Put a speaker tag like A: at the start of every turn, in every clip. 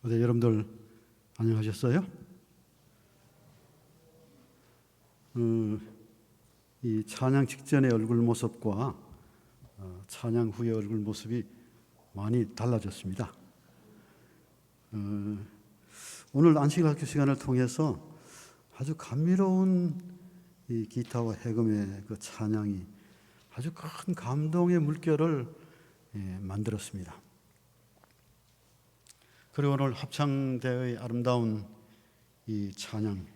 A: 네, 여러분들 안녕하셨어요? 이 찬양 직전의 얼굴 모습과 찬양 후의 얼굴 모습이 많이 달라졌습니다. 오늘 안식학교 시간을 통해서 아주 감미로운 이 기타와 해금의 그 찬양이 아주 큰 감동의 물결을 만들었습니다. 그리고 오늘 합창대의 아름다운 이 찬양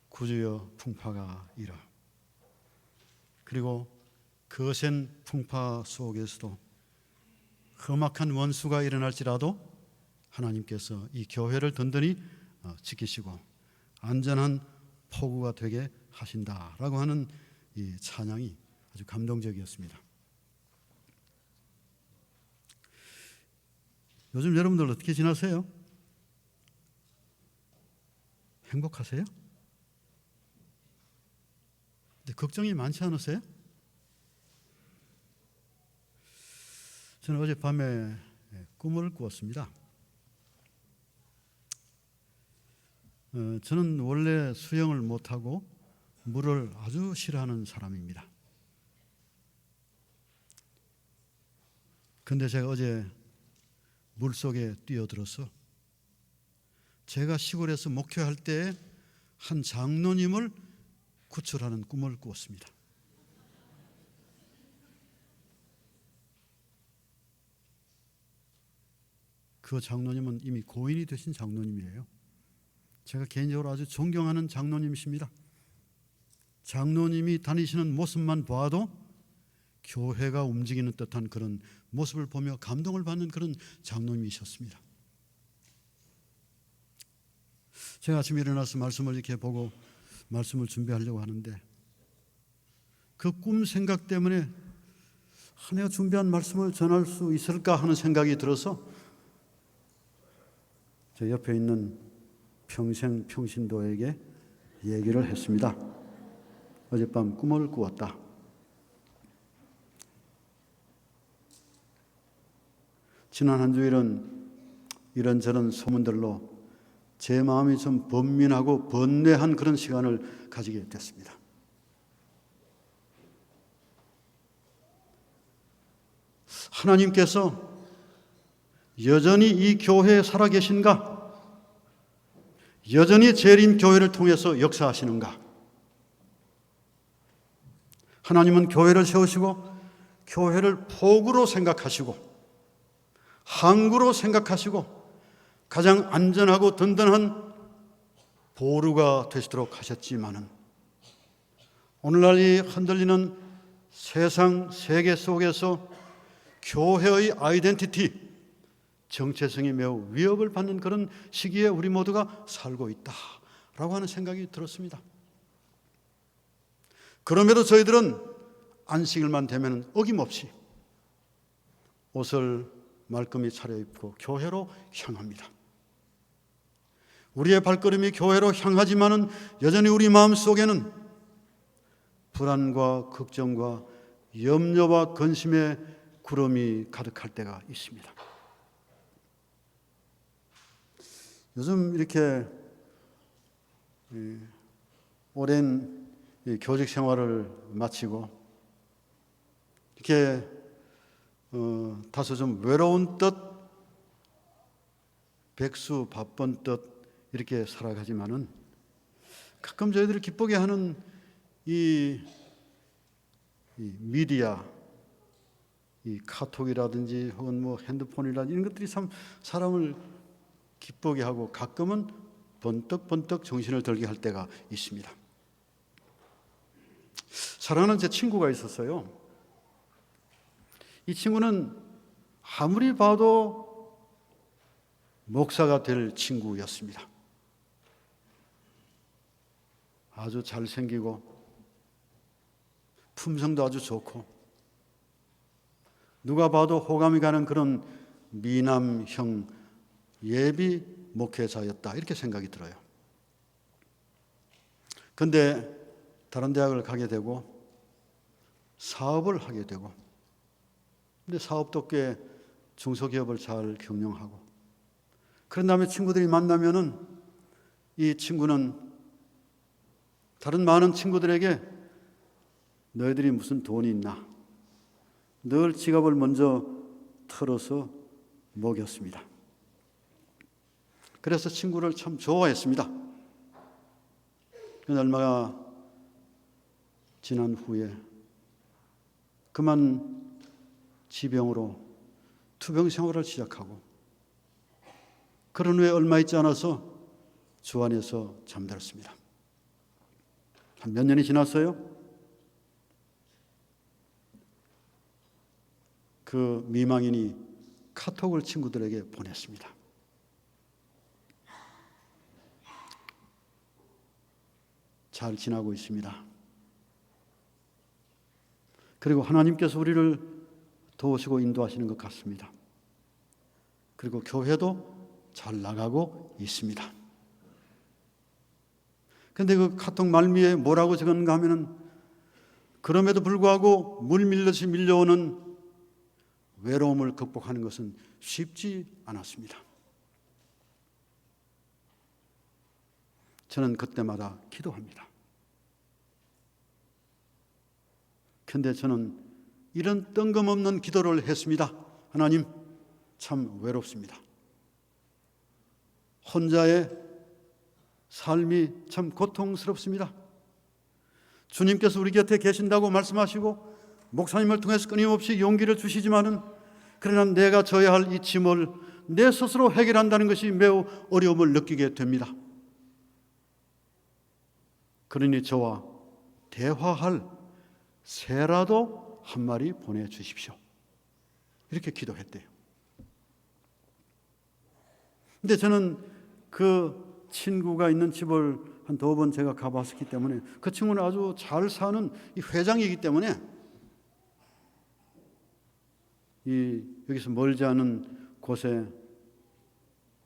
A: 구주여 풍파가 일어, 그리고 거센 풍파 속에서도 험악한 원수가 일어날지라도 하나님께서 이 교회를 든든히 지키시고 안전한 포구가 되게 하신다라고 하는 이 찬양이 아주 감동적이었습니다. 요즘 여러분들 어떻게 지나세요? 행복하세요? 근데 걱정이 많지 않으세요? 저는 어젯밤에 꿈을 꾸었습니다. 저는 원래 수영을 못하고 물을 아주 싫어하는 사람입니다. 근데 제가 어제 물속에 뛰어들어서 제가 시골에서 목회할 때 한 장로님을 구출하는 꿈을 꾸었습니다. 그 장로님은 이미 고인이 되신 장로님이에요. 제가 개인적으로 아주 존경하는 장로님이십니다. 장로님이 다니시는 모습만 봐도 교회가 움직이는 듯한 그런 모습을 보며 감동을 받는 그런 장로님이셨습니다. 제가 아침에 일어나서 말씀을 이렇게 보고 말씀을 준비하려고 하는데 그 꿈 생각 때문에 내가 준비한 말씀을 전할 수 있을까 하는 생각이 들어서 제 옆에 있는 평신도에게 얘기를 했습니다. 어젯밤 꿈을 꾸었다. 지난 한 주일은 이런저런 소문들로 제 마음이 좀 번민하고 번뇌한 그런 시간을 가지게 됐습니다. 하나님께서 여전히 이 교회에 살아계신가? 여전히 재림교회를 통해서 역사하시는가? 하나님은 교회를 세우시고 교회를 포구로 생각하시고 항구로 생각하시고 가장 안전하고 든든한 보루가 되시도록 하셨지만은 오늘날 이 흔들리는 세상 세계 속에서 교회의 아이덴티티, 정체성이 매우 위협을 받는 그런 시기에 우리 모두가 살고 있다라고 하는 생각이 들었습니다. 그럼에도 저희들은 안식일만 되면 어김없이 옷을 말끔히 차려입고 교회로 향합니다. 우리의 발걸음이 교회로 향하지만은 여전히 우리 마음속에는 불안과 걱정과 염려와 근심의 구름이 가득할 때가 있습니다. 요즘 이렇게 오랜 교직 생활을 마치고 이렇게 다소 좀 외로운 듯 백수 바쁜 듯 이렇게 살아가지만은 가끔 저희들을 기쁘게 하는 이 미디어, 이 카톡이라든지 혹은 뭐 핸드폰이라든지 이런 것들이 참 사람을 기쁘게 하고 가끔은 번뜩번뜩 정신을 들게 할 때가 있습니다. 사랑하는 제 친구가 있었어요. 이 친구는 아무리 봐도 목사가 될 친구였습니다. 아주 잘생기고 품성도 아주 좋고 누가 봐도 호감이 가는 그런 미남형 예비 목회자였다 이렇게 생각이 들어요. 그런데 다른 대학을 가게 되고 사업을 하게 되고 근데 사업도 꽤 중소기업을 잘 경영하고 그런 다음에 친구들이 만나면은 이 친구는 다른 많은 친구들에게 너희들이 무슨 돈이 있나? 늘 지갑을 먼저 털어서 먹였습니다. 그래서 친구를 참 좋아했습니다. 얼마가 지난 후에 그만 지병으로 투병 생활을 시작하고 그런 후에 얼마 있지 않아서 주안에서 잠들었습니다. 한 몇 년이 지났어요. 그 미망인이 카톡을 친구들에게 보냈습니다. 잘 지나고 있습니다. 그리고 하나님께서 우리를 도우시고 인도하시는 것 같습니다. 그리고 교회도 잘 나가고 있습니다. 그런데 그 카톡 말미에 뭐라고 적었는가 하면은 그럼에도 불구하고 물밀듯이 밀려오는 외로움을 극복하는 것은 쉽지 않았습니다. 저는 그때마다 기도합니다. 그런데 저는 이런 뜬금없는 기도를 했습니다. 하나님, 참 외롭습니다. 혼자의 삶이 참 고통스럽습니다. 주님께서 우리 곁에 계신다고 말씀하시고 목사님을 통해서 끊임없이 용기를 주시지만은 그러나 내가 져야 할 이 짐을 내 스스로 해결한다는 것이 매우 어려움을 느끼게 됩니다. 그러니 저와 대화할 새라도 한 마리 보내주십시오. 이렇게 기도했대요. 근데 저는 그 친구가 있는 집을 한 2번 제가 가봤었기 때문에 그 친구는 아주 잘 사는 이 회장이기 때문에 여기서 멀지 않은 곳에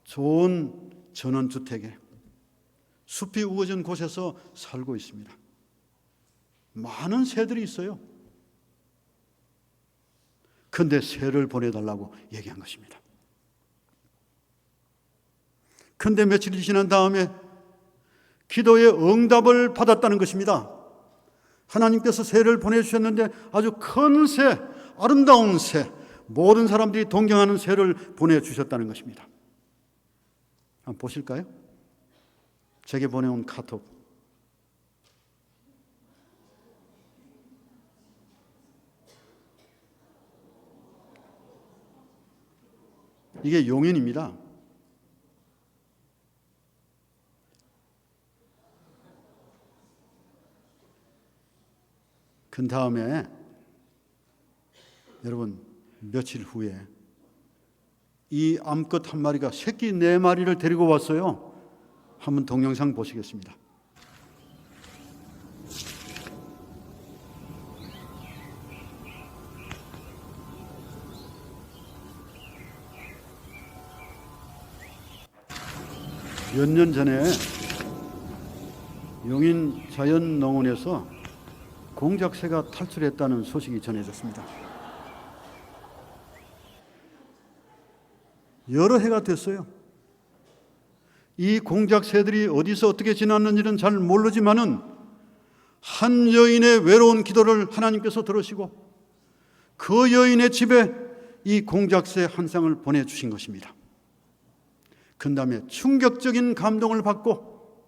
A: 좋은 전원주택에 숲이 우거진 곳에서 살고 있습니다. 많은 새들이 있어요. 그런데 새를 보내달라고 얘기한 것입니다. 그런데 며칠이 지난 다음에 기도의 응답을 받았다는 것입니다. 하나님께서 새를 보내주셨는데 아주 큰 새, 아름다운 새, 모든 사람들이 동경하는 새를 보내주셨다는 것입니다. 한번 보실까요? 제게 보내온 카톡. 이게 용인입니다. 그 다음에 여러분 며칠 후에 이 암컷 한 마리가 새끼 4마리를 데리고 왔어요. 한번 동영상 보시겠습니다. 몇 년 전에 용인 자연농원에서 공작새가 탈출했다는 소식이 전해졌습니다. 여러 해가 됐어요. 이 공작새들이 어디서 어떻게 지났는지는 잘 모르지만은 한 여인의 외로운 기도를 하나님께서 들으시고 그 여인의 집에 이 공작새 한 쌍을 보내주신 것입니다. 그 다음에 충격적인 감동을 받고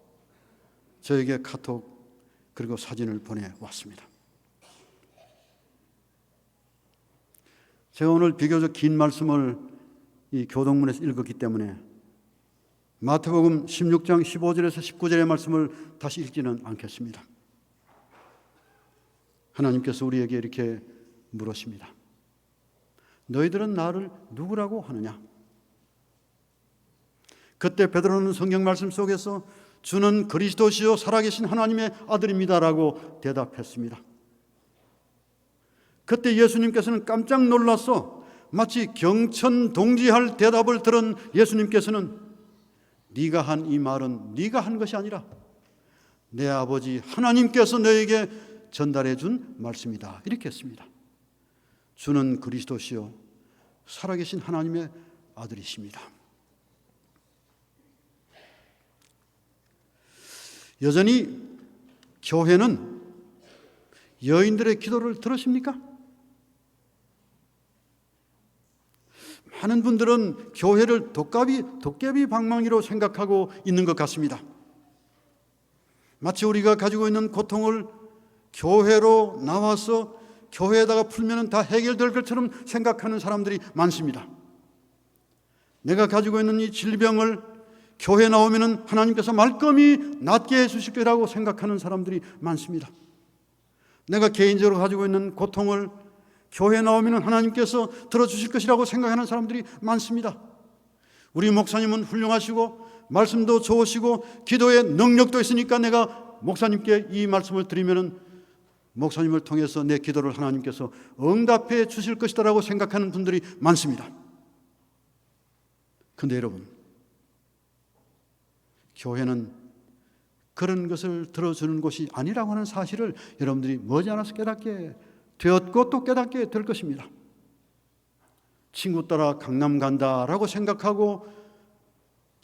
A: 저에게 카톡 그리고 사진을 보내왔습니다. 제가 오늘 비교적 긴 말씀을 이 교동문에서 읽었기 때문에 마태복음 16장 15절에서 19절의 말씀을 다시 읽지는 않겠습니다. 하나님께서 우리에게 이렇게 물으십니다. 너희들은 나를 누구라고 하느냐? 그때 베드로는 성경 말씀 속에서 주는 그리스도시요 살아계신 하나님의 아들입니다라고 대답했습니다. 그때 예수님께서는 깜짝 놀라서 마치 경천동지할 대답을 들은 예수님께서는 네가 한 이 말은 네가 한 것이 아니라 내 아버지 하나님께서 너에게 전달해 준 말씀이다. 이렇게 했습니다. 주는 그리스도시요 살아계신 하나님의 아들이십니다. 여전히 교회는 여인들의 기도를 들으십니까? 많은 분들은 교회를 도깨비 방망이로 생각하고 있는 것 같습니다. 마치 우리가 가지고 있는 고통을 교회로 나와서 교회에다가 풀면 다 해결될 것처럼 생각하는 사람들이 많습니다. 내가 가지고 있는 이 질병을 교회에 나오면 하나님께서 말끔히 낫게 해주실 거라고 생각하는 사람들이 많습니다. 내가 개인적으로 가지고 있는 고통을 교회에 나오면 하나님께서 들어주실 것이라고 생각하는 사람들이 많습니다. 우리 목사님은 훌륭하시고 말씀도 좋으시고 기도의 능력도 있으니까 내가 목사님께 이 말씀을 드리면 목사님을 통해서 내 기도를 하나님께서 응답해 주실 것이다라고 생각하는 분들이 많습니다. 그런데 여러분, 교회는 그런 것을 들어주는 곳이 아니라고 하는 사실을 여러분들이 머지않아서 깨닫게 되었고 또 깨닫게 될 것입니다. 친구 따라 강남 간다라고 생각하고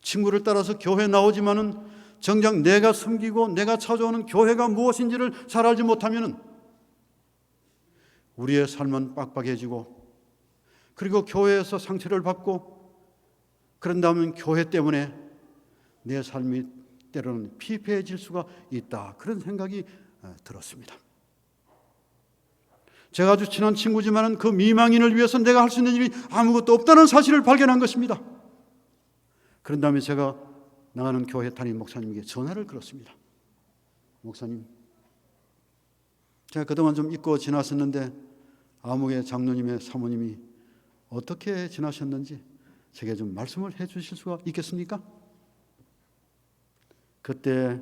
A: 친구를 따라서 교회 나오지만은 정작 내가 섬기고 내가 찾아오는 교회가 무엇인지를 잘 알지 못하면은 우리의 삶은 빡빡해지고 그리고 교회에서 상처를 받고 그런다면 교회 때문에 내 삶이 때로는 피폐해질 수가 있다. 그런 생각이 들었습니다. 제가 아주 친한 친구지만 그 미망인을 위해서 내가 할 수 있는 일이 아무것도 없다는 사실을 발견한 것입니다. 그런 다음에 제가 나가는 교회 담임 목사님에게 전화를 걸었습니다. 목사님, 제가 그동안 좀 잊고 지났었는데 아무개 장로님의 사모님이 어떻게 지나셨는지 제게 좀 말씀을 해 주실 수가 있겠습니까? 그때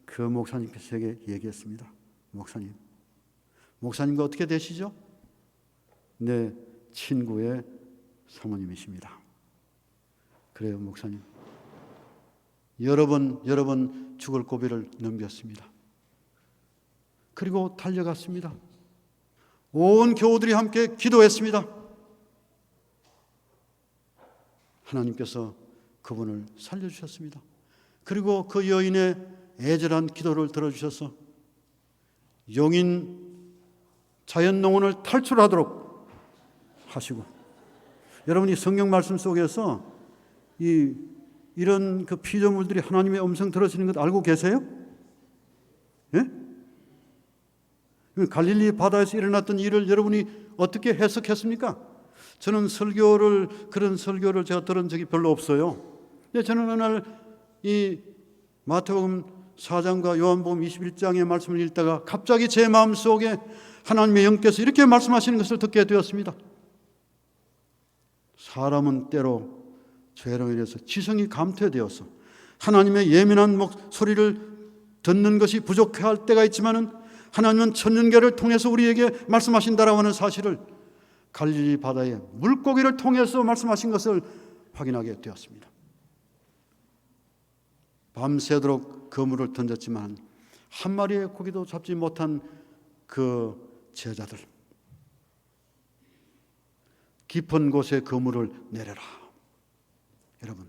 A: 그 목사님께서 제게 얘기했습니다. 목사님과 어떻게 되시죠? 내 친구의 사모님이십니다. 그래요, 목사님. 여러 번 죽을 고비를 넘겼습니다. 그리고 달려갔습니다. 온 교우들이 함께 기도했습니다. 하나님께서 그분을 살려주셨습니다. 그리고 그 여인의 애절한 기도를 들어주셔서 용인 자연농원을 탈출하도록 하시고, 여러분이 성경 말씀 속에서 이런 그 피조물들이 하나님의 음성 들어주는 것 알고 계세요? 예? 갈릴리 바다에서 일어났던 일을 여러분이 어떻게 해석했습니까? 저는 그런 설교를 제가 들은 적이 별로 없어요. 근데 저는 어느 날 이 마태복음 4장과 요한복음 21장의 말씀을 읽다가 갑자기 제 마음속에 하나님의 영께서 이렇게 말씀하시는 것을 듣게 되었습니다. 사람은 때로 죄로 인해서 지성이 감퇴되어서 하나님의 예민한 목소리를 듣는 것이 부족할 때가 있지만은 하나님은 천년계를 통해서 우리에게 말씀하신다라고 하는 사실을 갈릴리 바다의 물고기를 통해서 말씀하신 것을 확인하게 되었습니다. 밤새도록 그물을 던졌지만 한 마리의 고기도 잡지 못한 그 제자들, 깊은 곳에 그물을 내려라. 여러분,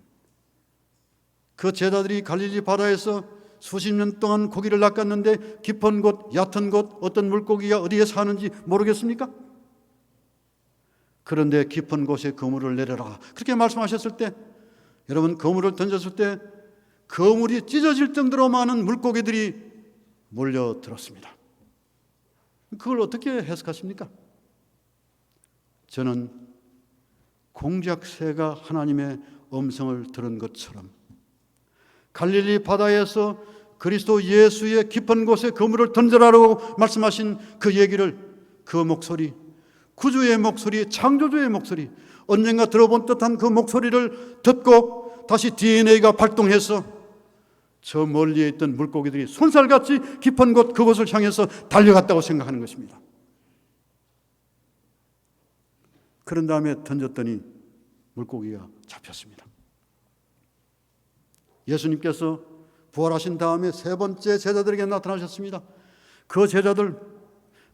A: 그 제자들이 갈릴리 바다에서 수십 년 동안 고기를 낚았는데 깊은 곳, 얕은 곳, 어떤 물고기가 어디에 사는지 모르겠습니까? 그런데 깊은 곳에 그물을 내려라. 그렇게 말씀하셨을 때, 여러분, 그물을 던졌을 때 그물이 찢어질 정도로 많은 물고기들이 몰려들었습니다. 그걸 어떻게 해석하십니까? 저는 공작새가 하나님의 음성을 들은 것처럼 갈릴리 바다에서 그리스도 예수의 깊은 곳에 그물을 던져라라고 말씀하신 그 얘기를, 그 목소리, 구주의 목소리, 창조주의 목소리, 언젠가 들어본 듯한 그 목소리를 듣고 다시 DNA가 발동해서 저 멀리에 있던 물고기들이 손살같이 깊은 곳, 그곳을 향해서 달려갔다고 생각하는 것입니다. 그런 다음에 던졌더니 물고기가 잡혔습니다. 예수님께서 부활하신 다음에 세 번째 제자들에게 나타나셨습니다. 그 제자들,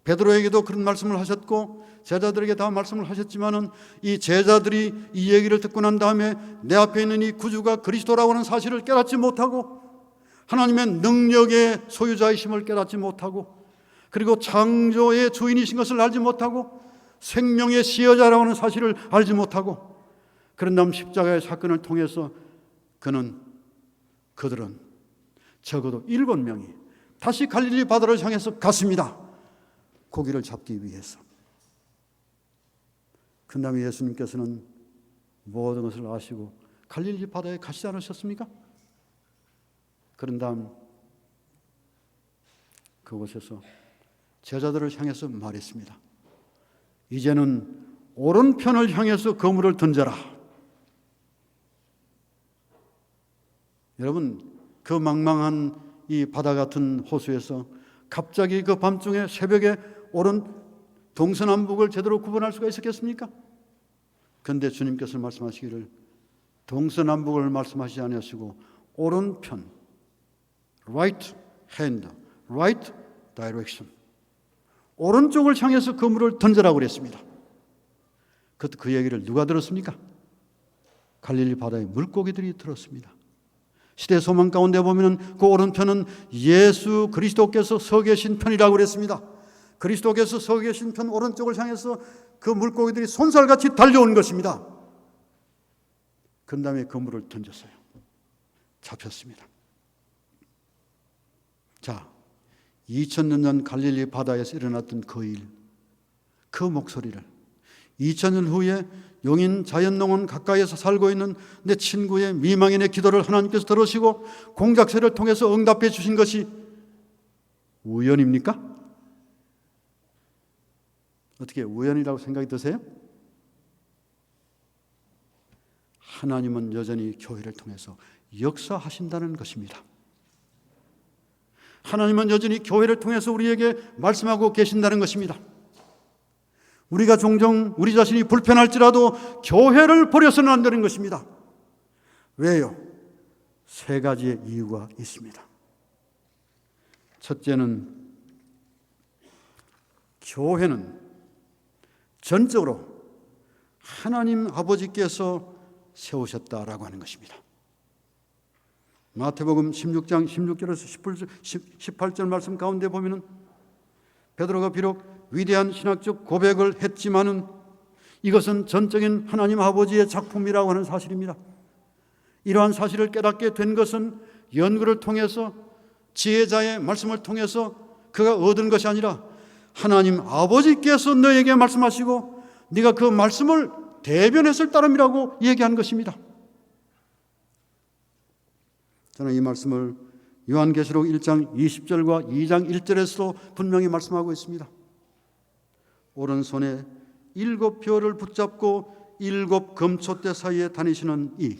A: 베드로에게도 그런 말씀을 하셨고 제자들에게 다 말씀을 하셨지만은 이 제자들이 이 얘기를 듣고 난 다음에 내 앞에 있는 이 구주가 그리스도라고 하는 사실을 깨닫지 못하고 하나님의 능력의 소유자이심을 깨닫지 못하고, 그리고 창조의 주인이신 것을 알지 못하고, 생명의 시여자라고 하는 사실을 알지 못하고, 그런 다음 십자가의 사건을 통해서 그들은 적어도 7명이 다시 갈릴리 바다를 향해서 갔습니다. 고기를 잡기 위해서. 그 다음에 예수님께서는 모든 것을 아시고 갈릴리 바다에 가시지 않으셨습니까? 그런 다음 그곳에서 제자들을 향해서 말했습니다. 이제는 오른편을 향해서 그물을 던져라. 여러분, 그 망망한 이 바다 같은 호수에서 갑자기 그 밤중에 새벽에 오른 동서남북을 제대로 구분할 수가 있었겠습니까? 그런데 주님께서 말씀하시기를 동서남북을 말씀하시지 않으시고 오른편, right hand, right direction, 오른쪽을 향해서 그물을 던져라고 그랬습니다. 그 얘기를 누가 들었습니까? 갈릴리 바다의 물고기들이 들었습니다. 시대 소망 가운데 보면 그 오른편은 예수 그리스도께서 서 계신 편이라고 그랬습니다. 그리스도께서 서 계신 편 오른쪽을 향해서 그 물고기들이 손살같이 달려온 것입니다. 그 다음에 그물을 던졌어요. 잡혔습니다. 자, 2000년 전 갈릴리 바다에서 일어났던 그 일, 그 목소리를 2000년 후에 용인 자연농원 가까이에서 살고 있는 내 친구의 미망인의 기도를 하나님께서 들으시고 공작새를 통해서 응답해 주신 것이 우연입니까? 어떻게 우연이라고 생각이 드세요? 하나님은 여전히 교회를 통해서 역사하신다는 것입니다. 하나님은 여전히 교회를 통해서 우리에게 말씀하고 계신다는 것입니다. 우리가 종종 우리 자신이 불편할지라도 교회를 버려서는 안 되는 것입니다. 왜요? 3가지의 이유가 있습니다. 첫째는 교회는 전적으로 하나님 아버지께서 세우셨다라고 하는 것입니다. 마태복음 16장 16절에서 18절 말씀 가운데 보면은 베드로가 비록 위대한 신학적 고백을 했지만은 이것은 전적인 하나님 아버지의 작품이라고 하는 사실입니다. 이러한 사실을 깨닫게 된 것은 연구를 통해서 지혜자의 말씀을 통해서 그가 얻은 것이 아니라 하나님 아버지께서 너에게 말씀하시고 네가 그 말씀을 대변했을 따름이라고 얘기한 것입니다. 저는 이 말씀을 요한계시록 1장 20절과 2장 1절에서도 분명히 말씀하고 있습니다. 오른손에 7별을 붙잡고 7 금촛대 사이에 다니시는 이,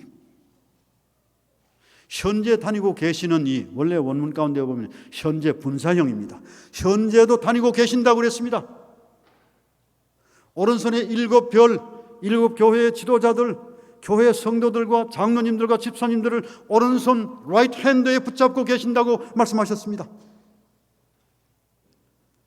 A: 현재 다니고 계시는 이, 원래 원문 가운데 보면 현재 분사형입니다. 현재도 다니고 계신다고 그랬습니다. 오른손에 7별, 7 교회의 지도자들, 교회 성도들과 장로님들과 집사님들을 오른손 라이트 핸드에 붙잡고 계신다고 말씀하셨습니다.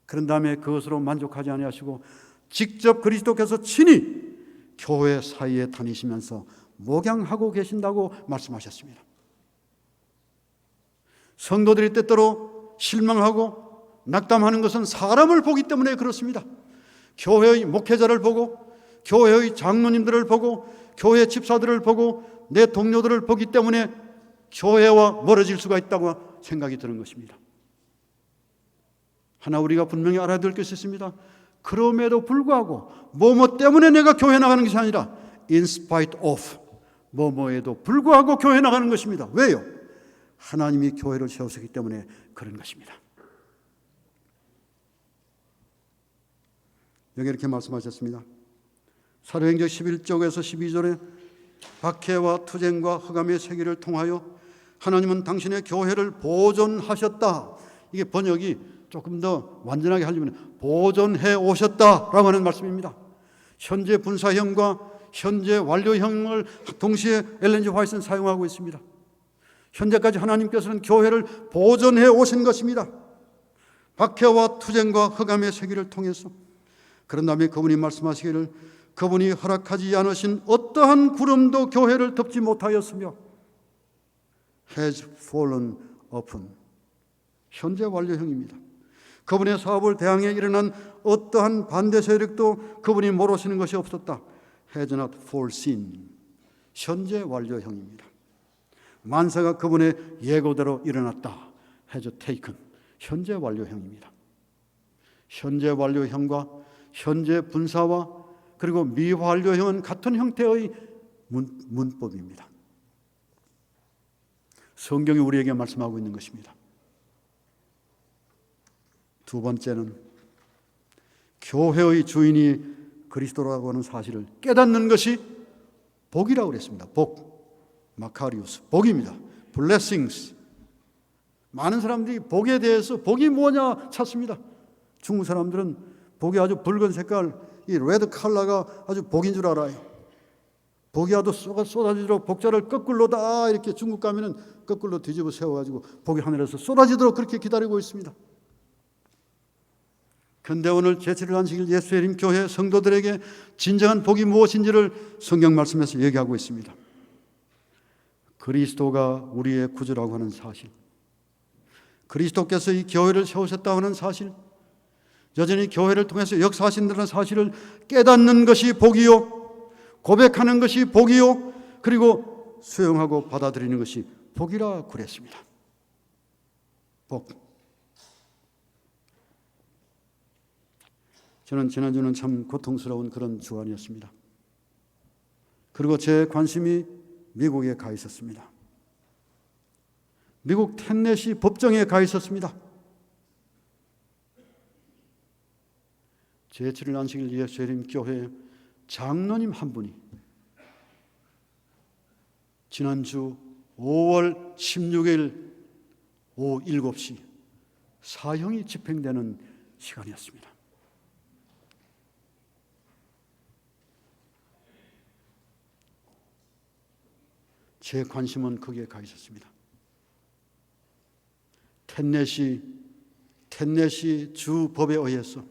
A: 그런 다음에 그것으로 만족하지 아니하시고 직접 그리스도께서 친히 교회 사이에 다니시면서 목양하고 계신다고 말씀하셨습니다. 성도들이 때때로 실망하고 낙담하는 것은 사람을 보기 때문에 그렇습니다. 교회의 목회자를 보고 교회의 장로님들을 보고 교회 집사들을 보고 내 동료들을 보기 때문에 교회와 멀어질 수가 있다고 생각이 드는 것입니다. 하나 우리가 분명히 알아야 될 것이 있습니다. 그럼에도 불구하고 뭐뭐 때문에 내가 교회 나가는 것이 아니라 in spite of, 뭐뭐에도 불구하고 교회 나가는 것입니다. 왜요? 하나님이 교회를 세우셨기 때문에 그런 것입니다. 여기 이렇게 말씀하셨습니다. 사도행전 11쪽에서 12절에 박해와 투쟁과 흑암의 세기를 통하여 하나님은 당신의 교회를 보존하셨다. 이게 번역이 조금 더 완전하게 하려면 보존해 오셨다라고 하는 말씀입니다. 현재 분사형과 현재 완료형을 동시에 엘렌 G 화이트는 사용하고 있습니다. 현재까지 하나님께서는 교회를 보존해 오신 것입니다. 박해와 투쟁과 흑암의 세기를 통해서. 그런 다음에 그분이 말씀하시기를 그분이 허락하지 않으신 어떠한 구름도 교회를 덮지 못하였으며 has fallen open. 현재 완료형입니다. 그분의 사업을 대항해 일어난 어떠한 반대 세력도 그분이 모르시는 것이 없었다. has not foreseen. 현재 완료형입니다. 만사가 그분의 예고대로 일어났다. has taken. 현재 완료형입니다. 현재 완료형과 현재 분사와 그리고 미완료형은 같은 형태의 문법입니다. 성경이 우리에게 말씀하고 있는 것입니다. 두 번째는 교회의 주인이 그리스도라고 하는 사실을 깨닫는 것이 복이라고 그랬습니다. 복, 마카리우스, 복입니다. blessings. 많은 사람들이 복에 대해서 복이 뭐냐 찾습니다. 중국 사람들은 복이 아주 붉은 색깔, 이 레드 컬러가 아주 복인 줄 알아요. 복이 아주 쏟아지도록 복자를 거꾸로 다 이렇게 중국 가면은 거꾸로 뒤집어 세워가지고 복이 하늘에서 쏟아지도록 그렇게 기다리고 있습니다. 그런데 오늘 제7일 안식일 예수의 교회 성도들에게 진정한 복이 무엇인지를 성경 말씀에서 얘기하고 있습니다. 그리스도가 우리의 구주라고 하는 사실, 그리스도께서 이 교회를 세우셨다고 하는 사실, 여전히 교회를 통해서 역사하신다는 사실을 깨닫는 것이 복이요, 고백하는 것이 복이요, 그리고 수용하고 받아들이는 것이 복이라 그랬습니다. 복. 저는 지난주는 참 고통스러운 그런 주간이었습니다. 그리고 제 관심이 미국에 가 있었습니다. 미국 텐네시 법정에 가 있었습니다. 제7일 안식일 예수님 교회 장로님 한 분이 지난주 5월 16일 오후 7시 사형이 집행되는 시간이었습니다. 제 관심은 거기에 가 있었습니다. 텐네시 주 법에 의해서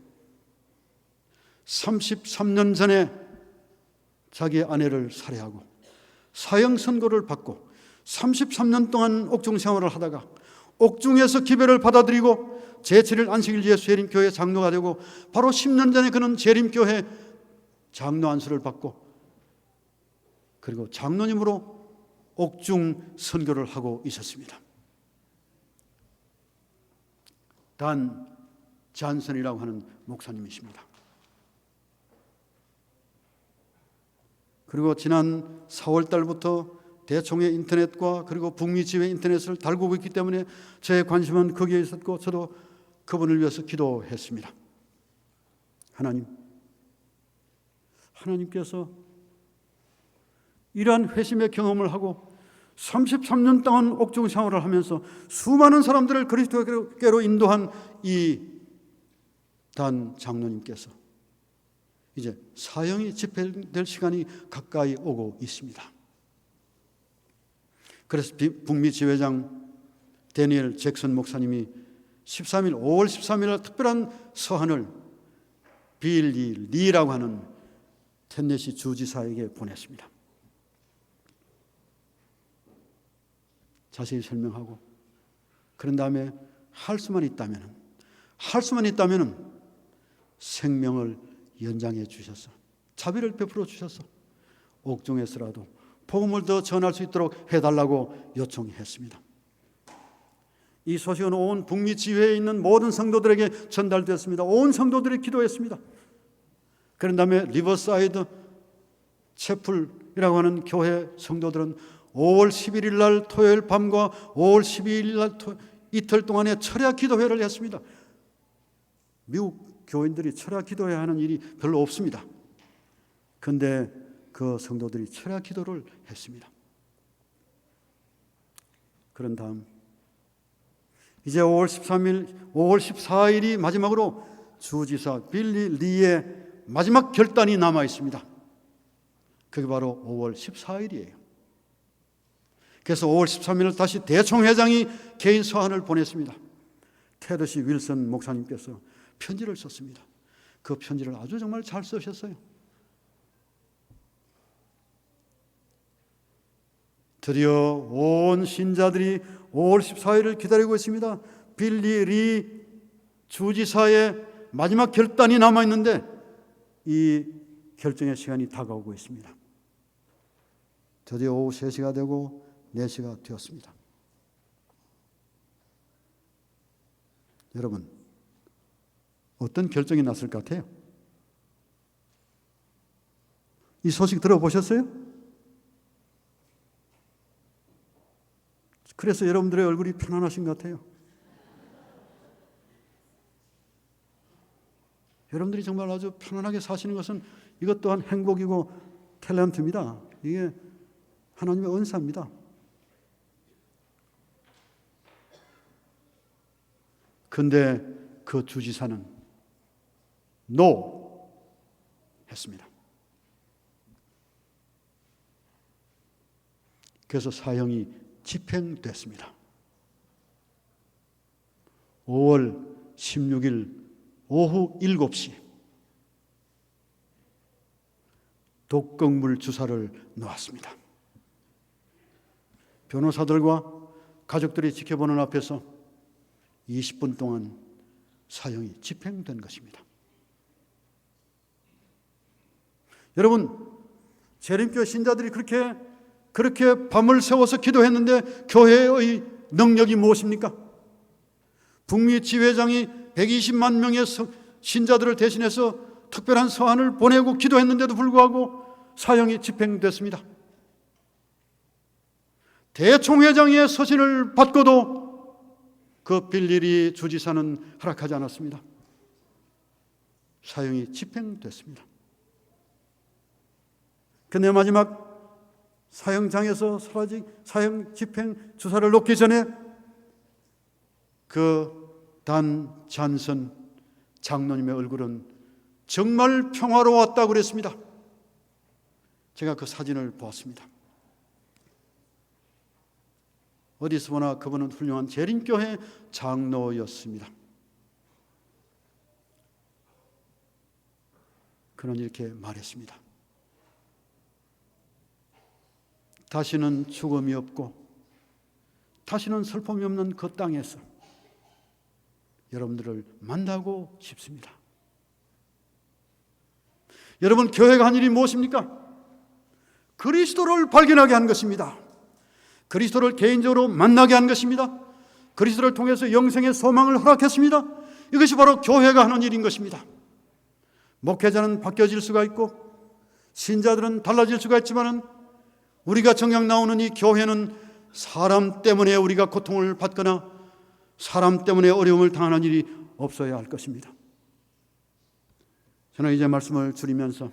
A: 33년 전에 자기 아내를 살해하고 사형 선고를 받고 33년 동안 옥중 생활을 하다가 옥중에서 기별을 받아들이고 제7일 안식일 예수 예림교회 장로가 되고 바로 10년 전에 그는 재림교회 장로 안수를 받고 그리고 장로님으로 옥중 선교를 하고 있었습니다. 단 잔슨이라고 하는 목사님이십니다. 그리고 지난 4월 달부터 대총회 인터넷과 그리고 북미 지회 인터넷을 달구고 있기 때문에 제 관심은 거기에 있었고 저도 그분을 위해서 기도했습니다. 하나님께서 이러한 회심의 경험을 하고 33년 동안 옥중 생활을 하면서 수많은 사람들을 그리스도께로 인도한 이 단 장로님께서 이제 사형이 집행될 시간이 가까이 오고 있습니다. 그래서 북미 지회장 데니엘 잭슨 목사님이 5월 13일 특별한 서한을 빌리 리라고 하는 텐네시 주지사에게 보냈습니다. 자세히 설명하고 그런 다음에 할 수만 있다면 생명을 연장해 주셔서 자비를 베풀어 주셔서 옥중에서라도 복음을 더 전할 수 있도록 해달라고 요청했습니다. 이 소식은 온 북미 지회에 있는 모든 성도들에게 전달되었습니다. 온 성도들이 기도했습니다. 그런 다음에 리버사이드 채플이라고 하는 교회 성도들은 5월 11일 날 토요일 밤과 5월 12일 날 이틀 동안의 철야 기도회를 했습니다. 미국 교인들이 철야 기도해야 하는 일이 별로 없습니다. 그런데 그 성도들이 철야 기도를 했습니다. 그런 다음 이제 5월 14일이 마지막으로 주지사 빌리 리의 마지막 결단이 남아 있습니다. 그게 바로 5월 14일이에요. 그래서 5월 13일 다시 대총회장이 개인 서한을 보냈습니다. 테드시 윌슨 목사님께서 편지를 썼습니다. 그 편지를 아주 정말 잘 쓰셨어요. 드디어 온 신자들이 5월 14일을 기다리고 있습니다. 빌리 리 주지사의 마지막 결단이 남아있는데 이 결정의 시간이 다가오고 있습니다. 드디어 오후 3시가 되고 4시가 되었습니다. 여러분, 어떤 결정이 났을 것 같아요? 이 소식 들어보셨어요? 그래서 여러분들의 얼굴이 편안하신 것 같아요. 여러분들이 정말 아주 편안하게 사시는 것은 이것 또한 행복이고 탤런트입니다. 이게 하나님의 은사입니다. 근데 그 주지사는 NO 했습니다. 그래서 사형이 집행됐습니다. 5월 16일 오후 7시 독극물 주사를 놓았습니다. 변호사들과 가족들이 지켜보는 앞에서 20분 동안 사형이 집행된 것입니다. 여러분, 재림교회 신자들이 그렇게 밤을 새워서 기도했는데 교회의 능력이 무엇입니까? 북미 지회장이 120만 명의 신자들을 대신해서 특별한 서한을 보내고 기도했는데도 불구하고 사형이 집행됐습니다. 대총회장의 서신을 받고도 그 빌리 주지사는 허락하지 않았습니다. 사형이 집행됐습니다. 그런데 마지막 사형장에서 사형 집행 주사를 놓기 전에 그 단 잔선 장로님의 얼굴은 정말 평화로웠다고 그랬습니다. 제가 그 사진을 보았습니다. 어디서 보나 그분은 훌륭한 재림교회 장로였습니다. 그는 이렇게 말했습니다. 다시는 죽음이 없고 다시는 슬픔이 없는 그 땅에서 여러분들을 만나고 싶습니다. 여러분, 교회가 한 일이 무엇입니까? 그리스도를 발견하게 한 것입니다. 그리스도를 개인적으로 만나게 한 것입니다. 그리스도를 통해서 영생의 소망을 허락했습니다. 이것이 바로 교회가 하는 일인 것입니다. 목회자는 바뀌어질 수가 있고 신자들은 달라질 수가 있지만 우리가 정녕 나오는 이 교회는 사람 때문에 우리가 고통을 받거나 사람 때문에 어려움을 당하는 일이 없어야 할 것입니다. 저는 이제 말씀을 줄이면서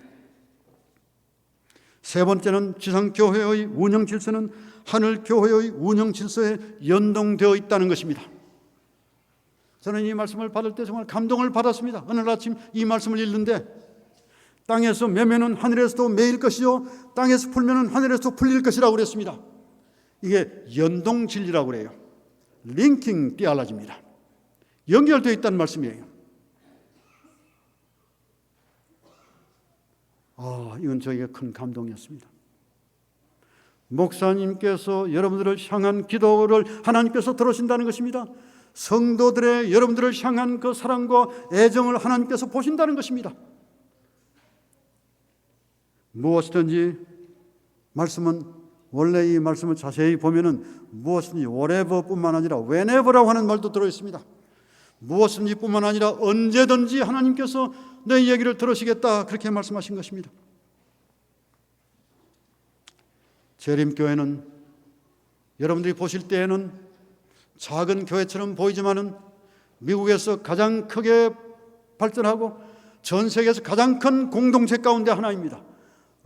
A: 세 번째는 지상교회의 운영 질서는 하늘교회의 운영 질서에 연동되어 있다는 것입니다. 저는 이 말씀을 받을 때 정말 감동을 받았습니다. 오늘 아침 이 말씀을 읽는데 땅에서 매매는 하늘에서도 매일 것이요 땅에서 풀면은 하늘에서도 풀릴 것이라고 그랬습니다. 이게 연동 진리라고 그래요. 링킹 띠알라지입니다. 연결되어 있다는 말씀이에요. 이건 저에게 큰 감동이었습니다. 목사님께서 여러분들을 향한 기도를 하나님께서 들으신다는 것입니다. 성도들의 여러분들을 향한 그 사랑과 애정을 하나님께서 보신다는 것입니다. 무엇이든지 말씀은 원래 이 말씀을 자세히 보면은 무엇이든지 whatever뿐만 아니라 whenever라고 하는 말도 들어있습니다. 무엇이든지 뿐만 아니라 언제든지 하나님께서 내 얘기를 들으시겠다 그렇게 말씀하신 것입니다. 재림교회는 여러분들이 보실 때에는 작은 교회처럼 보이지만은 미국에서 가장 크게 발전하고 전 세계에서 가장 큰 공동체 가운데 하나입니다.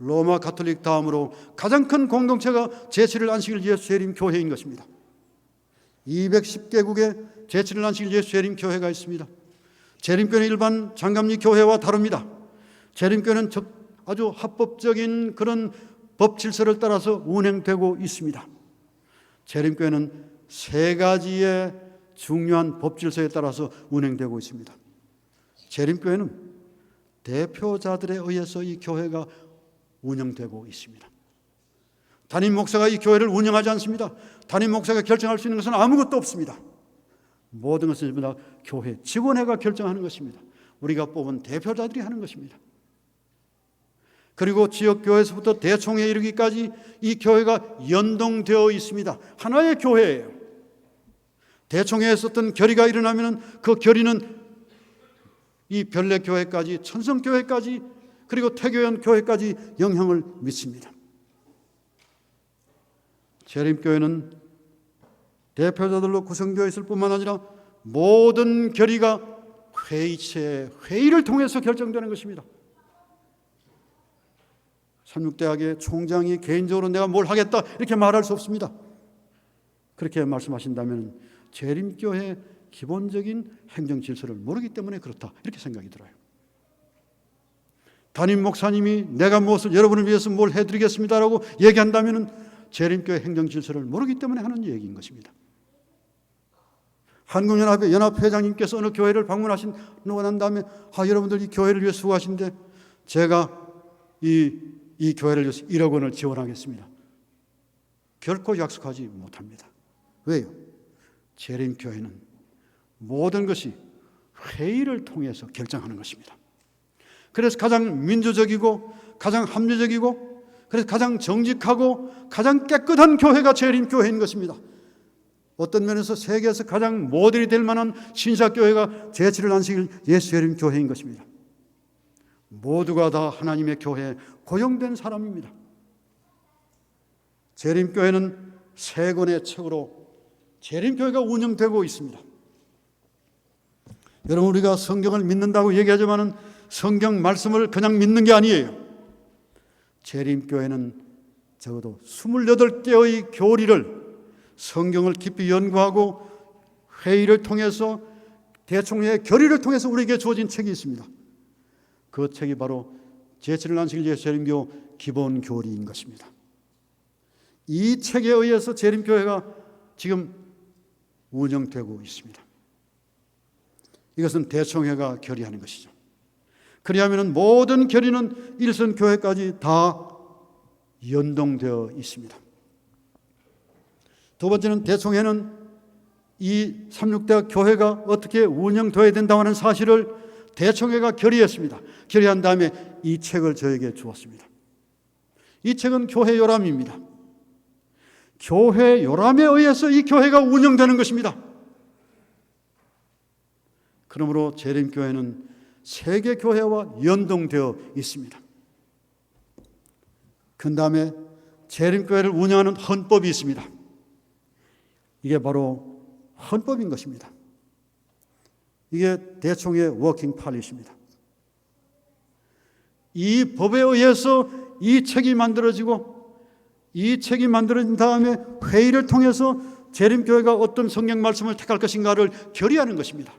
A: 로마 가톨릭 다음으로 가장 큰 공동체가 제7일 안식일 예수 재림 교회인 것입니다. 210개국에 제7일 안식일 예수 재림 교회가 있습니다. 재림교회는 일반 장감리 교회와 다릅니다. 재림교회는 아주 합법적인 그런 법 질서를 따라서 운행되고 있습니다. 재림교회는 세 가지의 중요한 법 질서에 따라서 운행되고 있습니다. 재림교회는 대표자들에 의해서 이 교회가 운영되고 있습니다. 담임 목사가 이 교회를 운영하지 않습니다. 담임 목사가 결정할 수 있는 것은 아무것도 없습니다. 모든 것은 전부 다 교회 직원회가 결정하는 것입니다. 우리가 뽑은 대표자들이 하는 것입니다. 그리고 지역교회에서부터 대총회에 이르기까지 이 교회가 연동되어 있습니다. 하나의 교회예요. 대총회에서 어떤 결의가 일어나면 그 결의는 이 별내교회까지, 천성교회까지, 그리고 태교연 교회까지 영향을 미칩니다. 재림교회는 대표자들로 구성되어 있을 뿐만 아니라 모든 결의가 회의체, 회의를 통해서 결정되는 것입니다. 삼육대학의 총장이 개인적으로 내가 뭘 하겠다 이렇게 말할 수 없습니다. 그렇게 말씀하신다면 재림교회의 기본적인 행정 질서를 모르기 때문에 그렇다 이렇게 생각이 들어요. 담임 목사님이 내가 무엇을 여러분을 위해서 뭘 해드리겠습니다라고 얘기한다면 재림교회 행정 질서를 모르기 때문에 하는 얘기인 것입니다. 한국연합회 연합회장님께서 어느 교회를 방문하시고 난 다음에 여러분들 이 교회를 위해 수고하신데 제가 이 교회를 위해서 1억 원을 지원하겠습니다. 결코 약속하지 못합니다. 왜요? 재림교회는 모든 것이 회의를 통해서 결정하는 것입니다. 그래서 가장 민주적이고 가장 합리적이고 그래서 가장 정직하고 가장 깨끗한 교회가 재림교회인 것입니다. 어떤 면에서 세계에서 가장 모델이 될 만한 신사교회가 제7일 안식일 예수 재림교회인 것입니다. 모두가 다 하나님의 교회에 고용된 사람입니다. 재림교회는 세 권의 책으로 재림교회가 운영되고 있습니다. 여러분, 우리가 성경을 믿는다고 얘기하지만 성경 말씀을 그냥 믿는 게 아니에요. 재림교회는 적어도 28개의 교리를 성경을 깊이 연구하고 회의를 통해서 대총회의 결의를 통해서 우리에게 주어진 책이 있습니다. 그 책이 바로 제7일 안식일 예수 재림교 기본 교리인 것입니다. 이 책에 의해서 재림교회가 지금 운영되고 있습니다. 이것은 대총회가 결의하는 것이죠. 그리하면 모든 결의는 일선교회까지 다 연동되어 있습니다. 두 번째는 대총회는 이 삼육대학 교회가 어떻게 운영되어야 된다고 하는 사실을 대총회가 결의했습니다. 결의한 다음에 이 책을 저에게 주었습니다. 이 책은 교회 요람입니다. 교회 요람에 의해서 이 교회가 운영되는 것입니다. 그러므로 재림교회는 세계 교회와 연동되어 있습니다. 그 다음에 재림교회를 운영하는 헌법이 있습니다. 이게 바로 헌법인 것입니다. 이게 대총회 워킹 팔릿입니다. 이 법에 의해서 이 책이 만들어지고 이 책이 만들어진 다음에 회의를 통해서 재림교회가 어떤 성경 말씀을 택할 것인가를 결의하는 것입니다.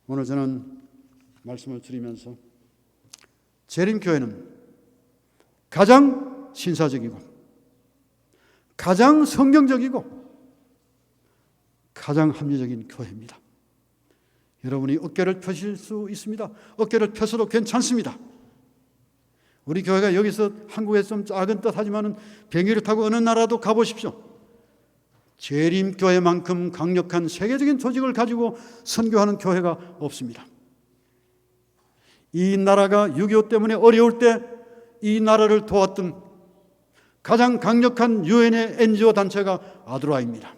A: 오늘 저는 말씀을 드리면서 재림교회는 가장 신사적이고 가장 성경적이고 가장 합리적인 교회입니다. 여러분이 어깨를 펴실 수 있습니다. 어깨를 펴서도 괜찮습니다. 우리 교회가 여기서 한국에서 좀 작은 듯 하지만 비행기를 타고 어느 나라도 가보십시오. 재림교회만큼 강력한 세계적인 조직을 가지고 선교하는 교회가 없습니다. 이 나라가 6.25 때문에 어려울 때 이 나라를 도왔던 가장 강력한 유엔의 NGO 단체가 아드라입니다.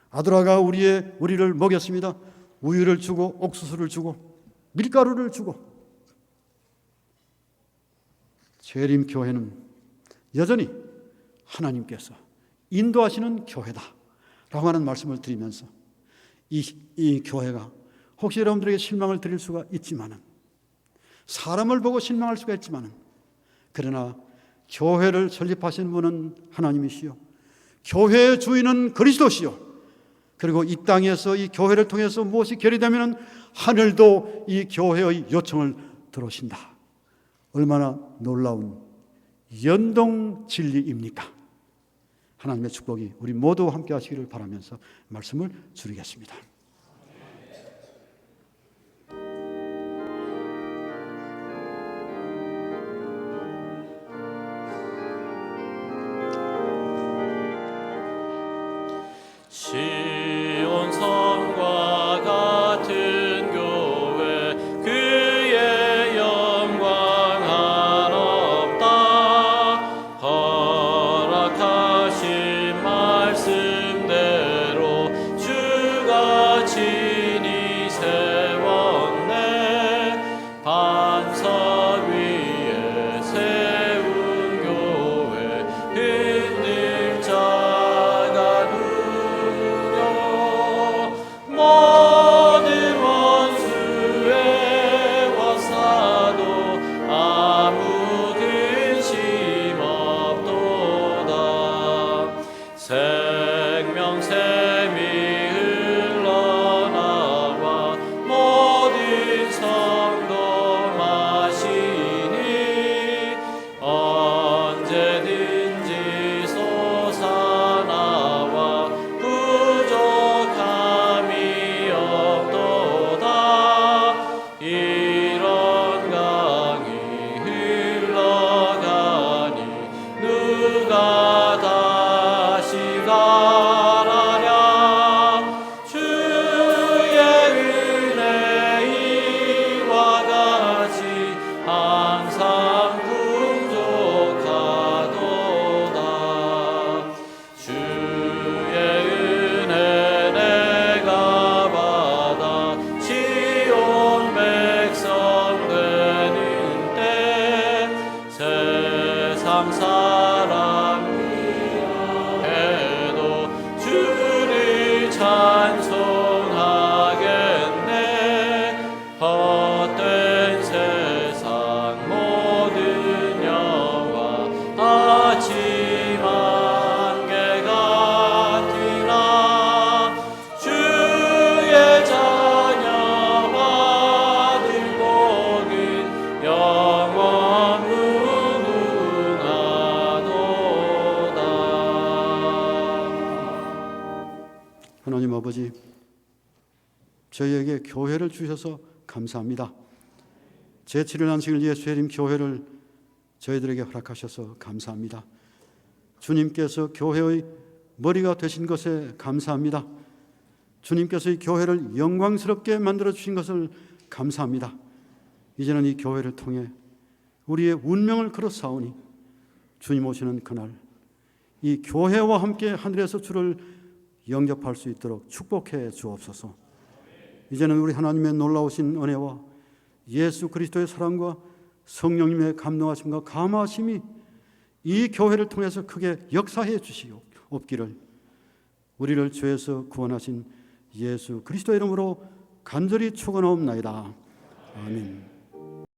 A: 아드라가 우리를 먹였습니다. 우유를 주고 옥수수를 주고 밀가루를 주고. 재림교회는 여전히 하나님께서 인도하시는 교회다 라고 하는 말씀을 드리면서 이 교회가 혹시 여러분들에게 실망을 드릴 수가 있지만은 사람을 보고 실망할 수가 있지만은 그러나 교회를 설립하신 분은 하나님이시요 교회의 주인은 그리스도시요 그리고 이 땅에서 이 교회를 통해서 무엇이 결의되면 하늘도 이 교회의 요청을 들으신다. 얼마나 놀라운 연동 진리입니까? 하나님의 축복이 우리 모두 함께 하시기를 바라면서 말씀을 드리겠습니다.
B: 세상 사람이여 해도 주를 찬송하겠네. 헛된 세상 모든 영화 아침 안개 같으나 주의 자녀 받을 복은 영원 무궁하도다.
A: 하나님 아버지, 저희에게 교회를 주셔서 감사합니다. 제7일 안식일 예수의 교회를 저희들에게 허락하셔서 감사합니다. 주님께서 교회의 머리가 되신 것에 감사합니다. 주님께서 이 교회를 영광스럽게 만들어 주신 것을 감사합니다. 이제는 이 교회를 통해 우리의 운명을 걸어 싸우니 주님 오시는 그날 이 교회와 함께 하늘에서 주를 영접할 수 있도록 축복해 주옵소서. 이제는 우리 하나님의 놀라우신 은혜와 예수 그리스도의 사랑과 성령님의 감동하심과 감화하심이 이 교회를 통해서 크게 역사해 주시옵기를 우리를 죄에서 구원하신 예수 그리스도의 이름으로 간절히 축원하옵나이다. 아멘.